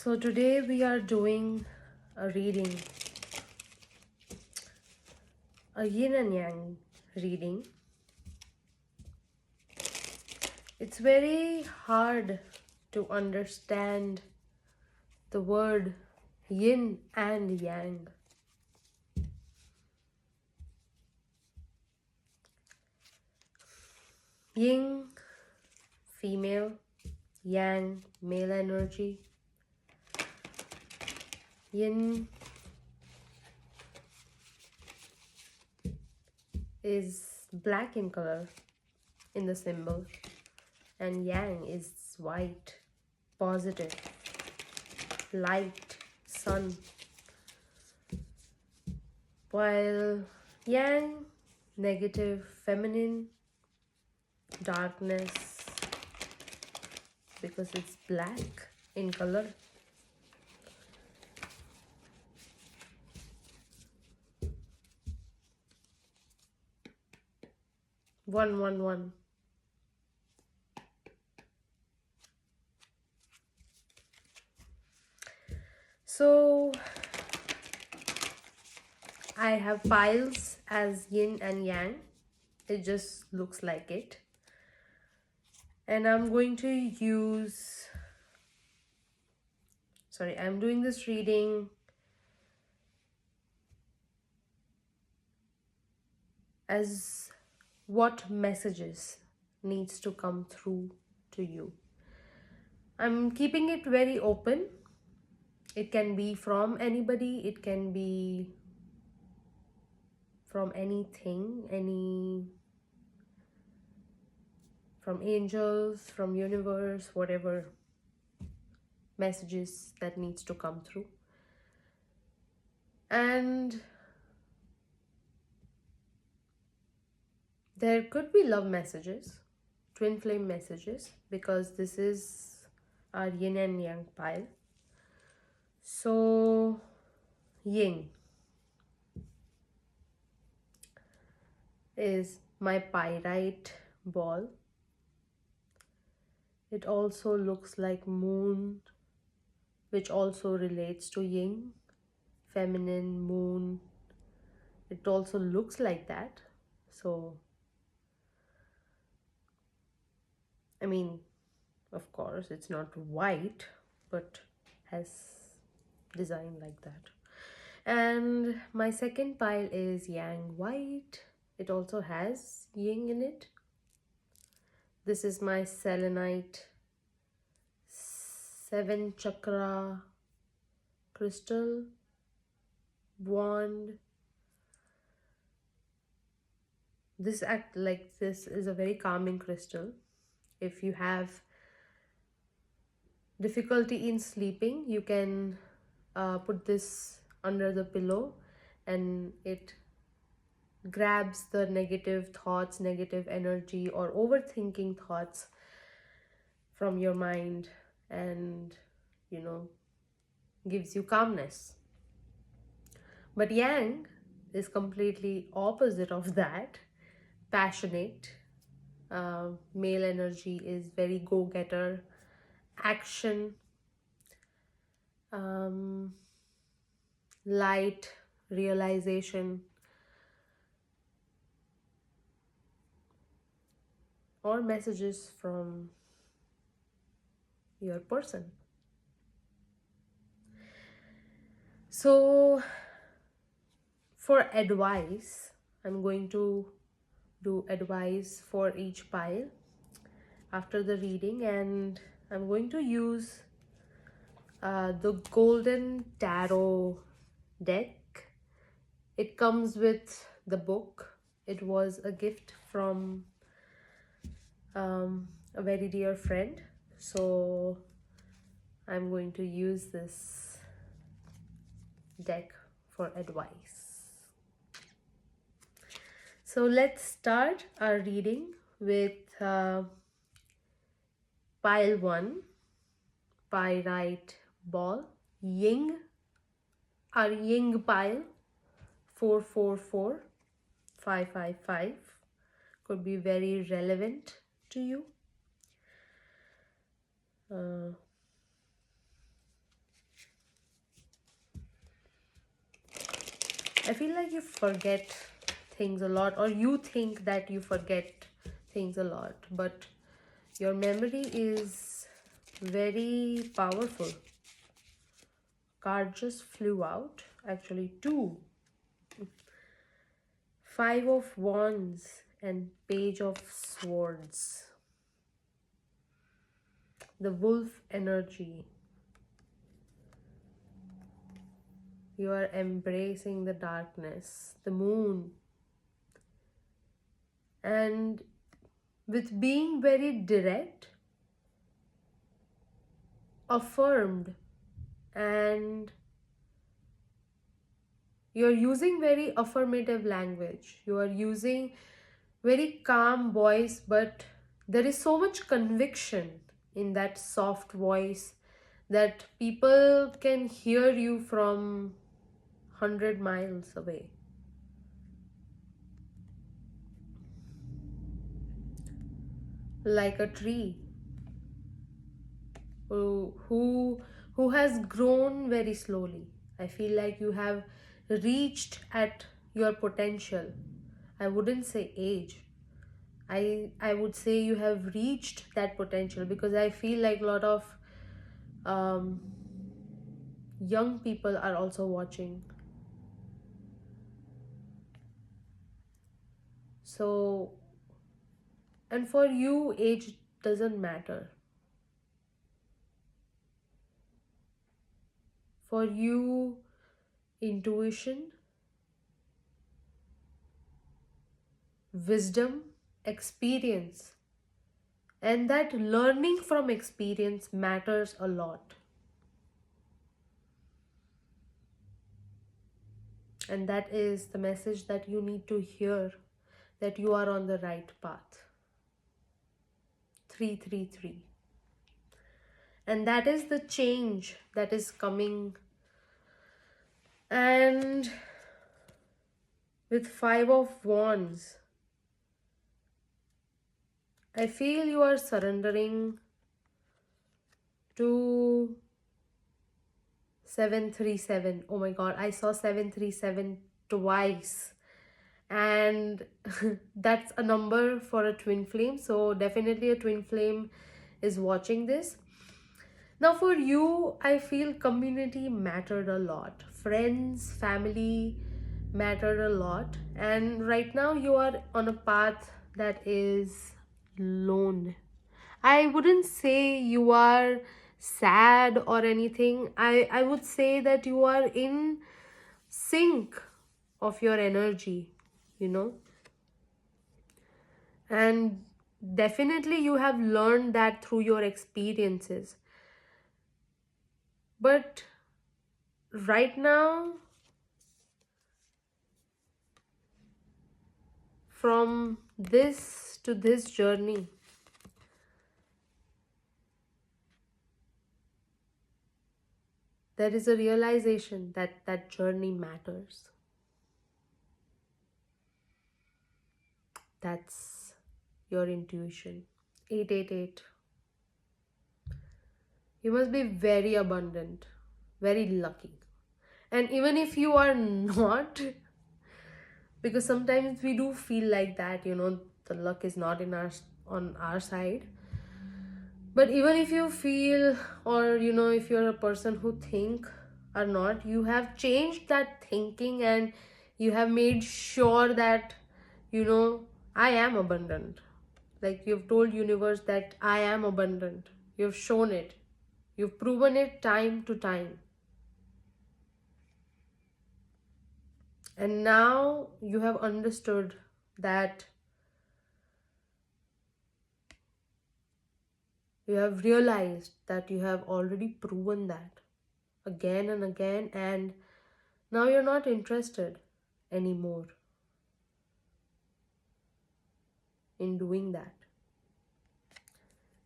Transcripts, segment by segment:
So today we are doing a reading, a yin and yang reading. It's very hard to understand the word yin and yang. Yin, female, yang, male energy. Yin is black in color in the symbol, and yang is white, positive, light, sun. While yang, negative, feminine, darkness, because it's black in color. One. So I have piles as yin and yang. It just looks like it. And I'm going to use, I'm doing this reading as what messages needs to come through to you. I'm keeping it very open. It can be from anybody, it can be from anything, from angels, from universe, whatever messages that needs to come through. And there could be love messages, twin flame messages, because this is our yin and yang pile. So yin is my pyrite ball. It also looks like moon, which also relates to yin, feminine, moon. It also looks like that. So I mean, of course it's not white, but has design like that. And my second pile is yang white. It also has yin in it. This is my selenite 7 chakra crystal wand. This is a very calming crystal. If you have difficulty in sleeping, you can put this under the pillow, and it grabs the negative thoughts, negative energy, or overthinking thoughts from your mind, and gives you calmness. But yang is completely opposite of that. Passionate, male energy is very go-getter, action, light, realization, or messages from your person. So for advice, I'm going to do advice for each pile after the reading, and I'm going to use the Golden Tarot deck. It comes with the book. It was a gift from a very dear friend, so I'm going to use this deck for advice. So let's start our reading with pile 1, pyrite ball, yin, our yin pile 444 555 could be very relevant to you. I feel like you forget things a lot, or you think that you forget things a lot, but your memory is very powerful. Card just flew out. Actually, two. Five of Wands and Page of Swords. The wolf energy. You are embracing the darkness, the moon. And with being very direct, affirmed, and you're using very affirmative language. You are using very calm voice, but there is so much conviction in that soft voice that people can hear you from 100 miles away. Like a tree who has grown very slowly. I feel like you have reached at your potential. I wouldn't say age. I would say you have reached that potential, because I feel like a lot of um, young people are also watching. So, and for you, age doesn't matter. For you, intuition, wisdom, experience, and that learning from experience matters a lot. And that is the message that you need to hear, that you are on the right path. 333. And that is the change that is coming. And with Five of Wands, I feel you are surrendering to 737. Oh my god, I saw 737 twice. And that's a number for a twin flame. So definitely a twin flame is watching this. Now for you, I feel community mattered a lot. Friends, family mattered a lot. And right now you are on a path that is lone. I wouldn't say you are sad or anything. I would say that you are in sync of your energy, you know. And definitely you have learned that through your experiences. But right now, from this to this journey, there is a realization that that journey matters. That's your intuition. 888. You must be very abundant, very lucky. And even if you are not, because sometimes we do feel like that, the luck is not in our on our side. But even if you feel, or if you're a person who think or not, you have changed that thinking, and you have made sure that I am abundant. Like, you've told universe that I am abundant. You've shown it. You've proven it time to time. And now you have understood that, you have realized that you have already proven that again and again, and now you're not interested anymore in doing that.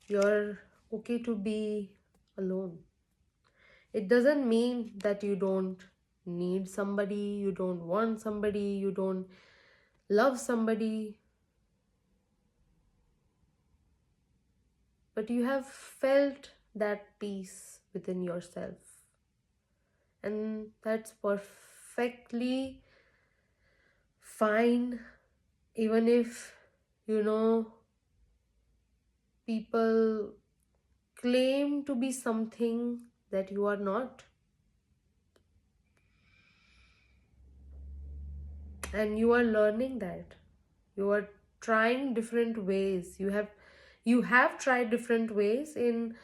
You're okay to be alone. It doesn't mean that you don't need somebody, you don't want somebody, you don't love somebody, but you have felt that peace within yourself. And that's perfectly fine, even if, you know, people claim to be something that you are not. And you are learning that. You are trying different ways. You have tried different ways in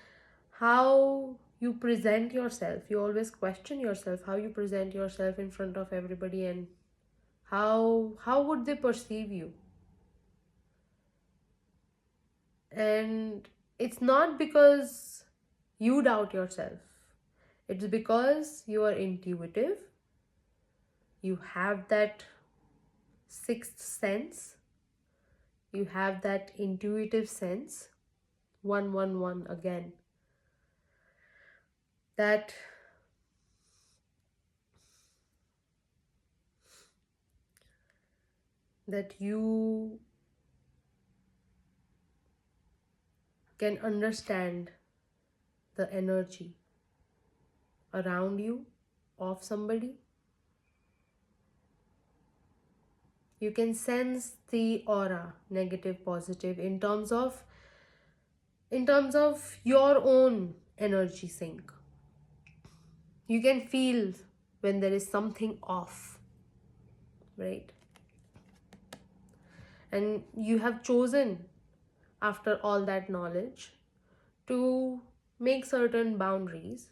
how you present yourself. You always question yourself how you present yourself in front of everybody, and how would they perceive you. And it's not because you doubt yourself, it's because you are intuitive. You have that sixth sense, you have that intuitive sense, 111 again, that you can understand the energy around you of somebody. You can sense the aura, negative, positive, in terms of your own energy sync. You can feel when there is something off, right? And you have chosen, after all that knowledge, to make certain boundaries.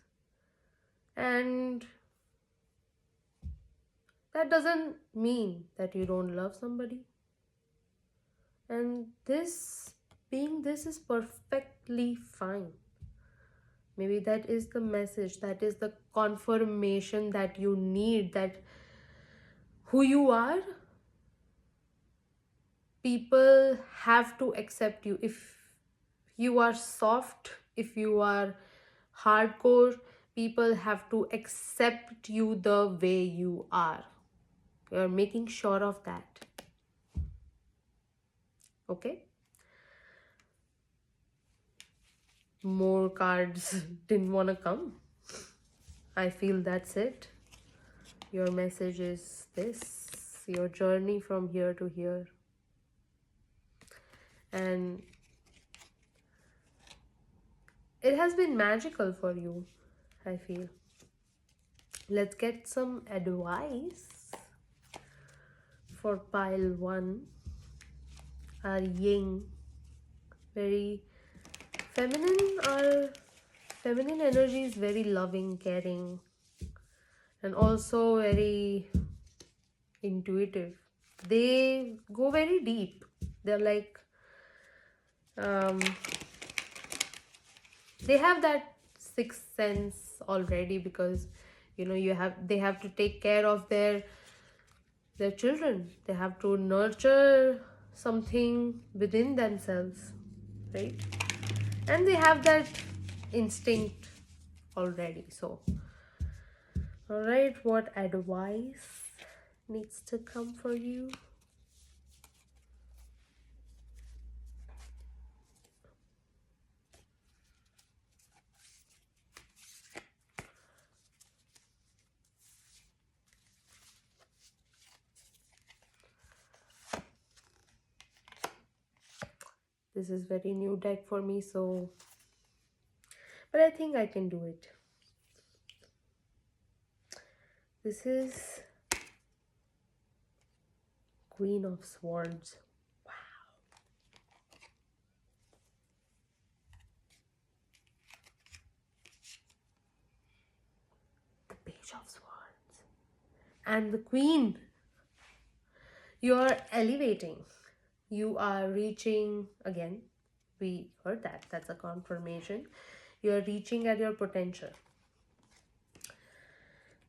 And that doesn't mean that you don't love somebody. And this is perfectly fine. Maybe that is the message, that is the confirmation that you need, that who you are, people have to accept you. If you are soft, if you are hardcore, people have to accept you the way you are. You're making sure of that. Okay? More cards didn't want to come. I feel that's it. Your message is this, your journey from here to here. And it has been magical for you, I feel. Let's get some advice for pile 1. Our yin, very feminine. Our feminine energy is very loving, caring, and also very intuitive. They go very deep. They're like, they have that sixth sense already, because they have to take care of their children. They have to nurture something within themselves, right? And they have that instinct already. So, all right, what advice needs to come for you? This is very new deck for me, so, but I think I can do it. This is Queen of Swords. Wow. The Page of Swords. And the Queen. You're elevating. You are reaching, again, we heard that. That's a confirmation. You're reaching at your potential.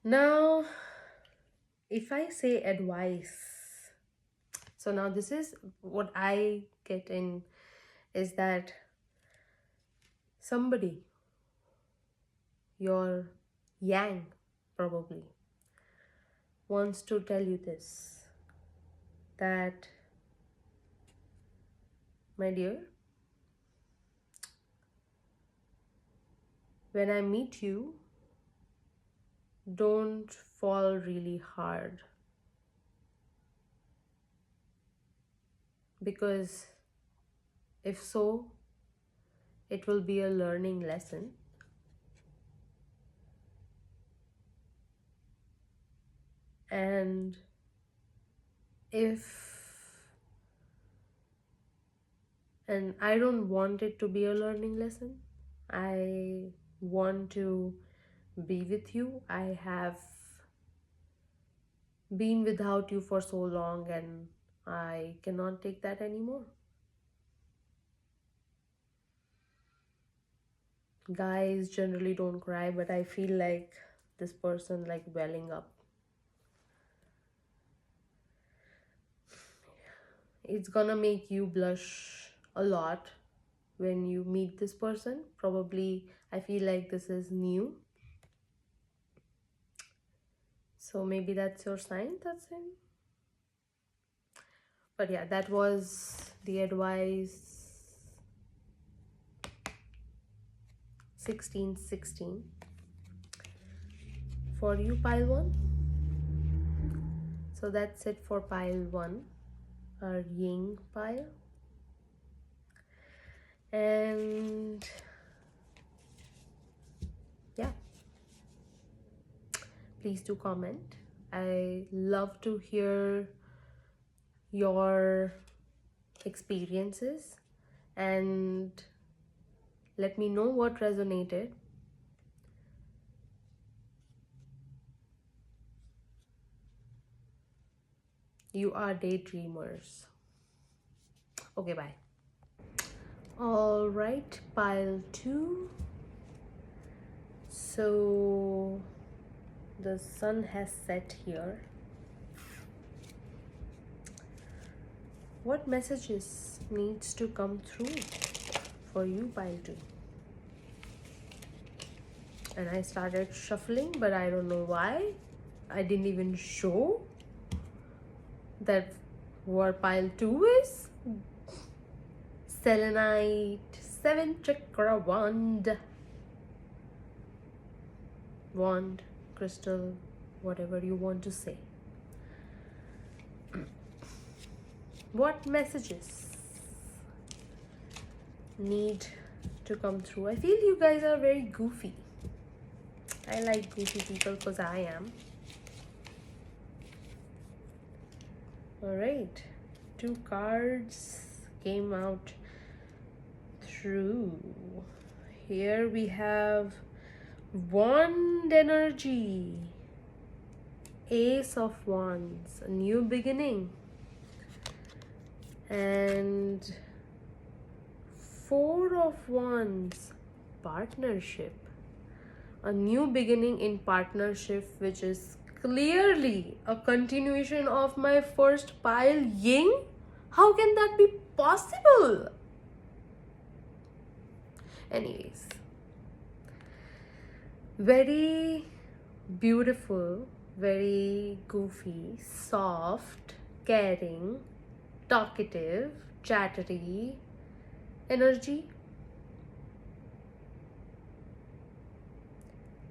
Now, if I say advice, so now this is what I get in, is that somebody, your yang probably, wants to tell you this, that, my dear, when I meet you, don't fall really hard. because if so, it will be a learning lesson. And I don't want it to be a learning lesson. I want to be with you. I have been without you for so long and I cannot take that anymore. Guys generally don't cry, but I feel like this person like welling up. It's gonna make you blush a lot when you meet this person. Probably, I feel like this is new. So maybe that's your sign, that's him. But yeah, that was the advice 1616 for you, pile 1. So that's it for pile 1, our yin pile. And yeah, please do comment. I love to hear your experiences and let me know what resonated. You are daydreamers. Okay, bye. All right, pile 2. So the sun has set here. What messages needs to come through for you, pile 2? And I started shuffling, but I don't know why. I didn't even show that what pile 2 is. Selenite, 7 chakra wand, crystal, whatever you want to say. What messages need to come through? I feel you guys are very goofy. I like goofy people because I am. Alright, 2 cards came out through. Here we have wand energy, ace of wands, a new beginning, and 4 of wands, partnership, a new beginning in partnership, which is clearly a continuation of my first pile, yin. How can that be possible? Anyways, very beautiful, very goofy, soft, caring, talkative, chattery energy.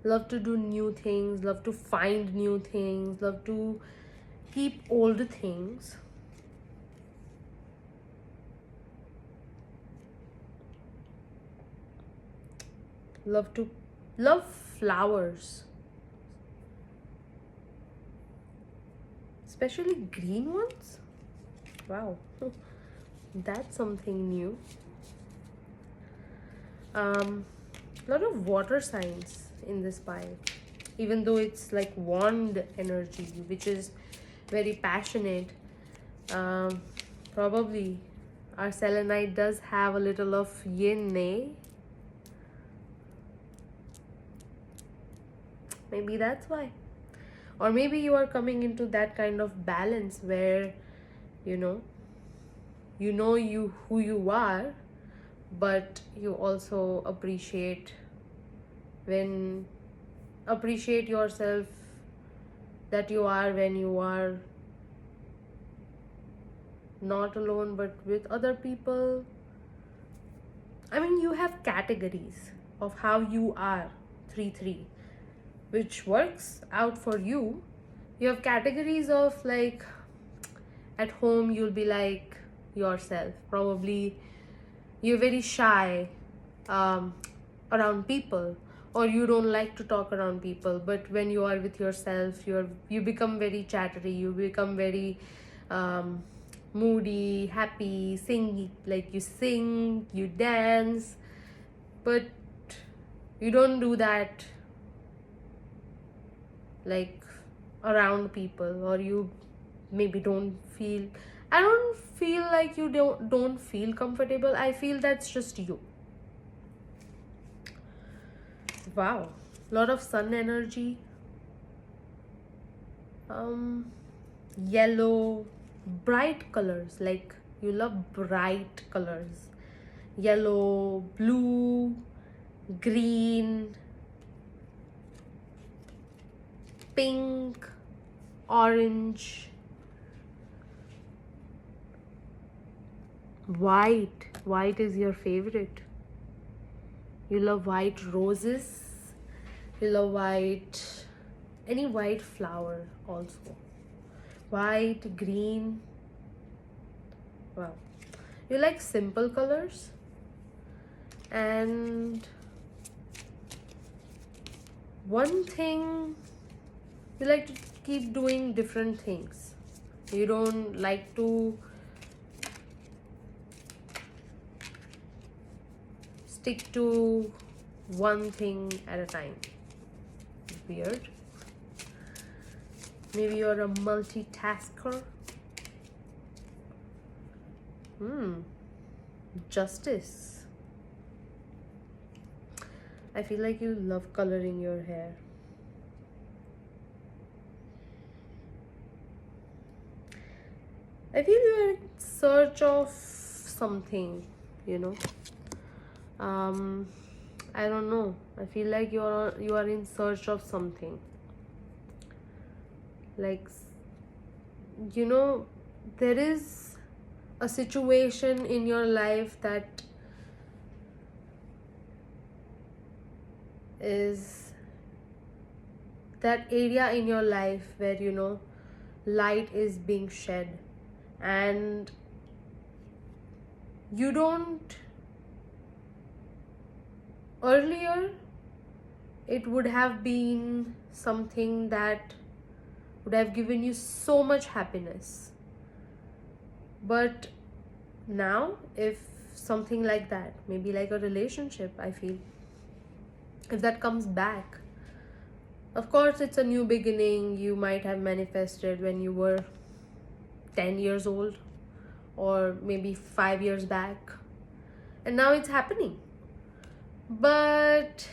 Love to do new things, love to find new things, love to keep old things. Love flowers, especially green ones. Wow, that's something new. Lot of water signs in this pile, even though it's like wand energy, which is very passionate. Probably our selenite does have a little of yin, eh? Maybe that's why. Or maybe you are coming into that kind of balance where you know you who you are, but you also appreciate yourself that you are when you are not alone but with other people. I mean, you have categories of how you are, 3-3, which works out for you. You have categories of like, at home you'll be like yourself. Probably you're very shy um, around people, or you don't like to talk around people, but when you are with yourself, you become very chattery, you become very um, moody, happy, sing, like you sing, you dance, but you don't do that like around people, or you maybe don't feel, I don't feel like you don't feel comfortable. I feel that's just you. Wow, lot of sun energy. um Yellow, bright colors, like you love bright colors. Yellow, blue, green, pink, orange, white. White is your favorite. You love white roses, you love white, any white flower also. White, green. Wow, you like simple colors. And one thing, you like to keep doing different things. You don't like to stick to one thing at a time. Weird. Maybe you're a multitasker. Justice. I feel like you love coloring your hair. I feel you're in search of something, you know. I don't know. I feel like you are in search of something. Like, you know, there is a situation in your life that is that area in your life where, you know, light is being shed, and you don't, earlier it would have been something that would have given you so much happiness, but now if something like that, maybe like a relationship, I feel, if that comes back, of course it's a new beginning. You might have manifested when you were 10 years old, or maybe 5 years back, and now it's happening. But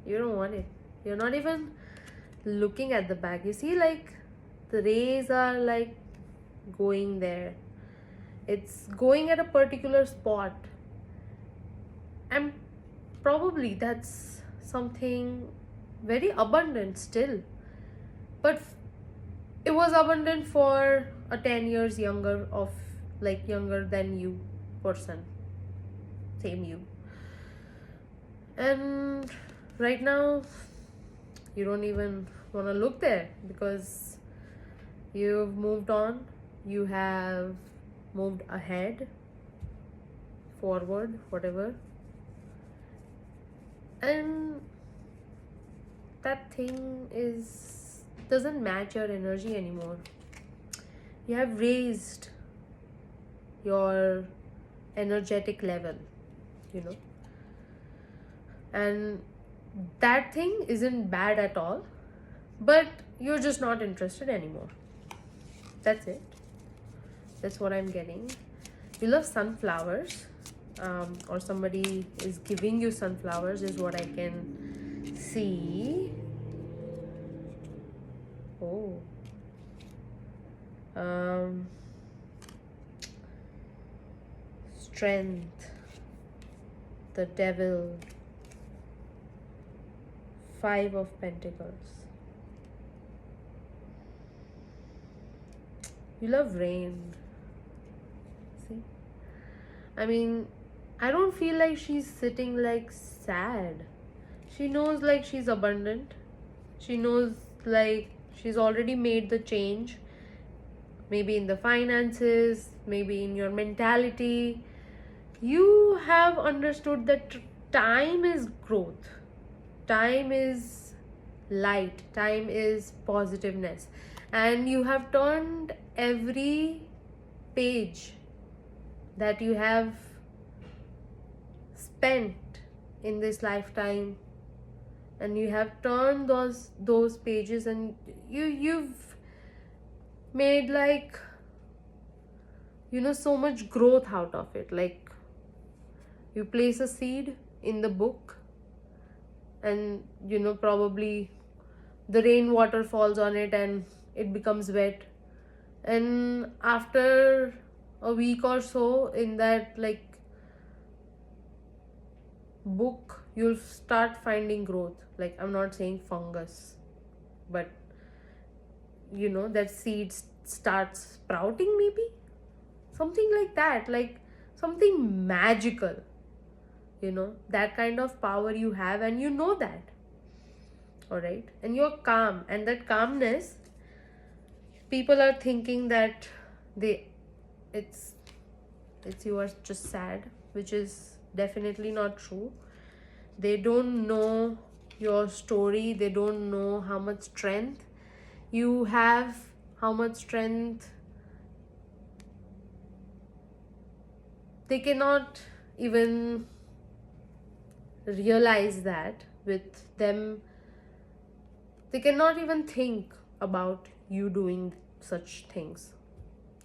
you don't want it. You're not even looking at the back. You see, like, the rays are like going there. It's going at a particular spot, and probably that's something very abundant still, but it was abundant for a 10 years younger of, like, younger than you person, same you. And right now you don't even want to look there, because you've moved on, you have moved ahead, forward, whatever, and that thing doesn't match your energy anymore. You have raised your energetic level, you know, and that thing isn't bad at all, but you're just not interested anymore. That's it. That's what I'm getting. You love sunflowers, or somebody is giving you sunflowers, is what I can see. Oh, strength, the devil, 5 of Pentacles. You love rain. See, I mean, I don't feel like she's sitting like sad. She knows, like, she's abundant. She knows, like, she's already made the change maybe in the finances, maybe in your mentality. You have understood that time is growth, time is light, time is positiveness, and you have turned every page that you have spent in this lifetime, and you have turned those pages, and you've made, like, so much growth out of it. Like, you place a seed in the book, and probably the rainwater falls on it and it becomes wet, and after a week or so in that, like, book, you'll start finding growth. Like, I'm not saying fungus, but that seed starts sprouting, maybe something like that, like something magical. That kind of power you have, and that. All right, and you're calm, and that calmness, people are thinking that it's you are just sad, which is definitely not true. They don't know your story, they don't know how much strength you have, how much strength they cannot even realize that with them. They cannot even think about you doing such things,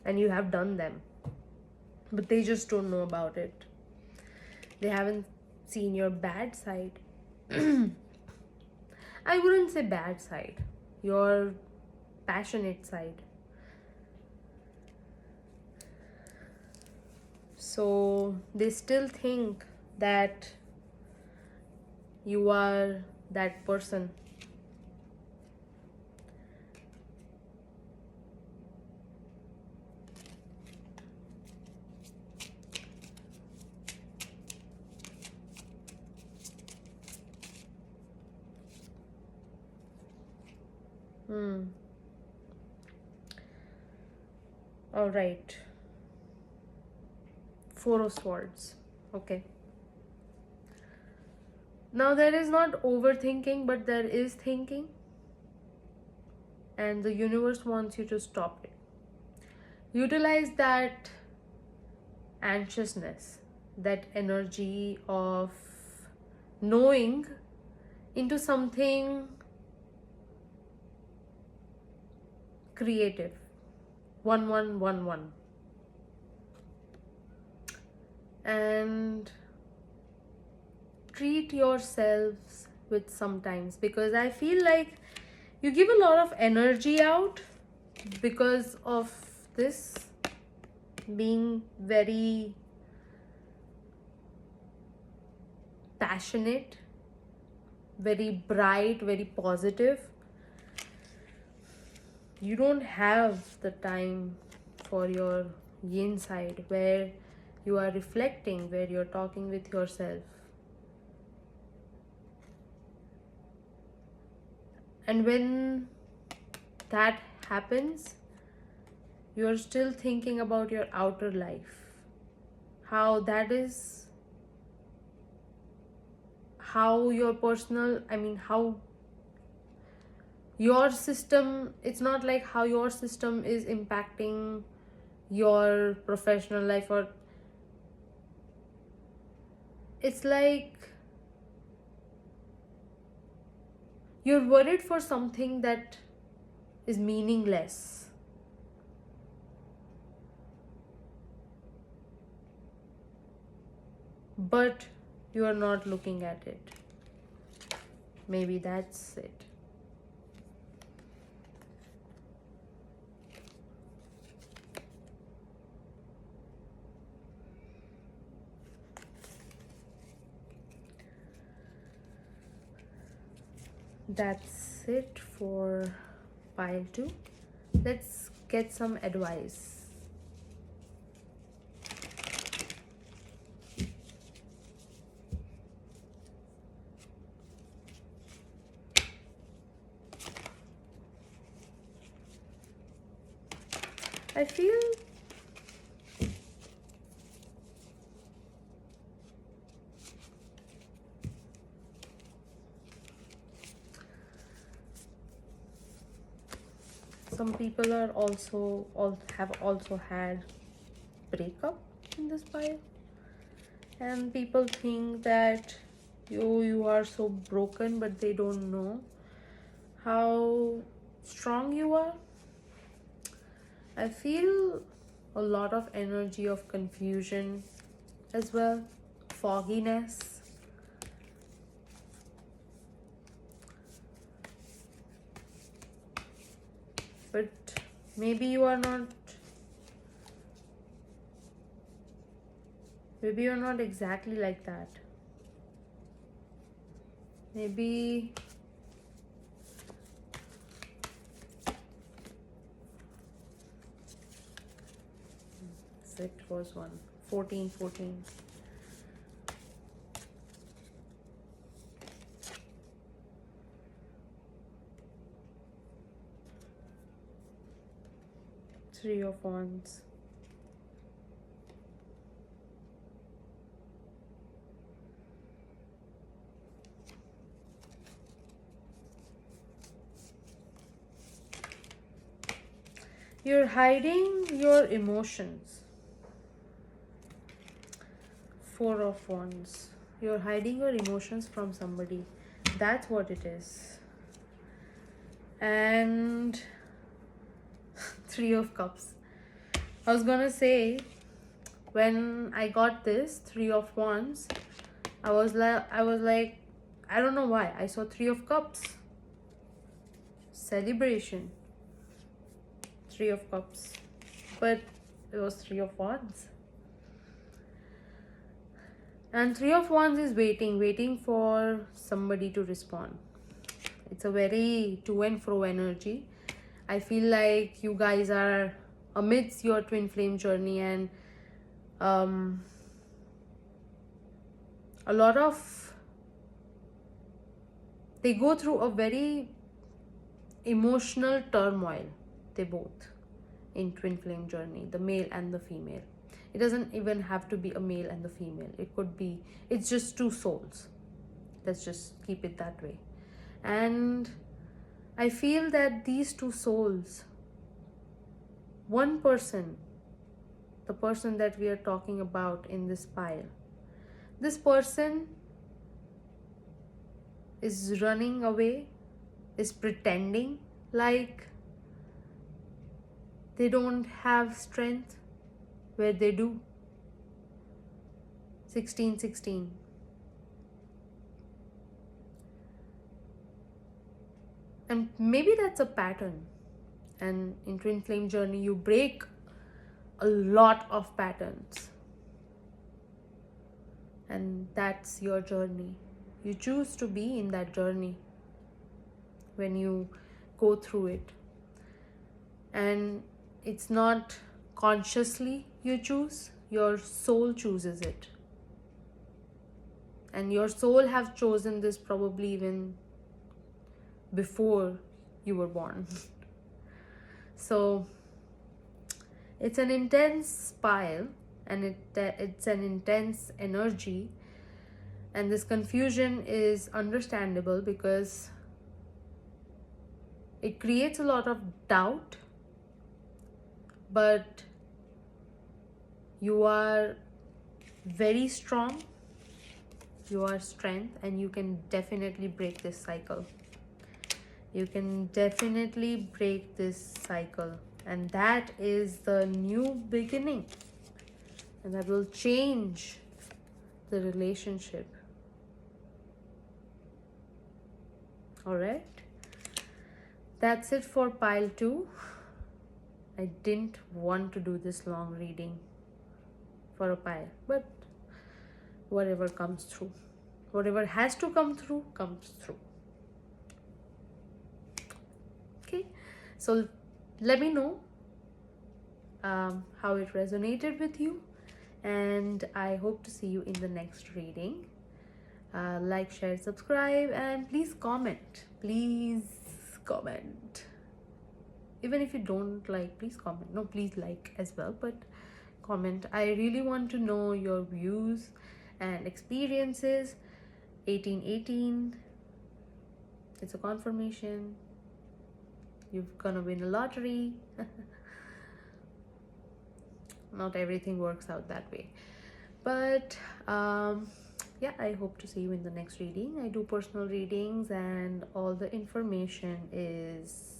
and you have done them, but they just don't know about it. They haven't seen your bad side. I wouldn't say bad side, your passionate side. So they still think that you are that person. All right. Four of Swords. Okay. Now there is not overthinking, but there is thinking, and the universe wants you to stop it. Utilize that anxiousness, that energy of knowing, into something creative. 1111. And treat yourselves with sometimes, because I feel like you give a lot of energy out because of this, being very passionate, very bright, very positive. You don't have the time for your yin side, where you are reflecting, where you're talking with yourself. And when that happens, you're still thinking about your outer life, how that is, how your personal, how your system, it's not like how your system is impacting your professional life, or it's like you're worried for something that is meaningless. But you are not looking at it. Maybe that's it. That's it for pile 2. Let's get some advice. I feel some people are have also had breakup in this pile, and people think that you are so broken, but they don't know how strong you are. I feel a lot of energy of confusion as well, fogginess. But maybe you are not, maybe you're not exactly like that. Maybe it was 14. Three of Wands. You're hiding your emotions. Four of Wands. You're hiding your emotions from somebody. That's what it is. And Three of Cups. I was gonna say, when I got this Three of Wands, I was like, I don't know why I saw Three of Cups. Celebration. Three of Cups, but it was Three of Wands. And Three of Wands is waiting for somebody to respond. It's a very to and fro energy. I feel like you guys are amidst your twin flame journey, and a lot of, they go through a very emotional turmoil. They both in twin flame journey, the male and the female. It doesn't even have to be a male and the female. It could be, it's just two souls. Let's just keep it that way. And I feel that these two souls, one person, the person that we are talking about in this pile, this person is running away, is pretending like they don't have strength where they do. 16. And maybe that's a pattern. And in twin flame journey, you break a lot of patterns. And that's your journey. You choose to be in that journey when you go through it. And it's not consciously you choose, your soul chooses it. And your soul have chosen this probably even before you were born. So it's an intense pile, and it's an intense energy, and this confusion is understandable because it creates a lot of doubt, but you are very strong, you are strength, and you can definitely break this cycle. You can definitely break this cycle, and that is the new beginning, and that will change the relationship. All right, that's it for pile 2. I didn't want to do this long reading for a pile, but whatever comes through, whatever has to come through, comes through. Okay, so let me know how it resonated with you, and I hope to see you in the next reading. Like, share, subscribe, and please comment. Even if you don't like, please comment. No, please like as well, but comment. I really want to know your views and experiences. 1818, it's a confirmation. You're gonna win a lottery. Not everything works out that way, but yeah, I hope to see you in the next reading. I do personal readings and all the information is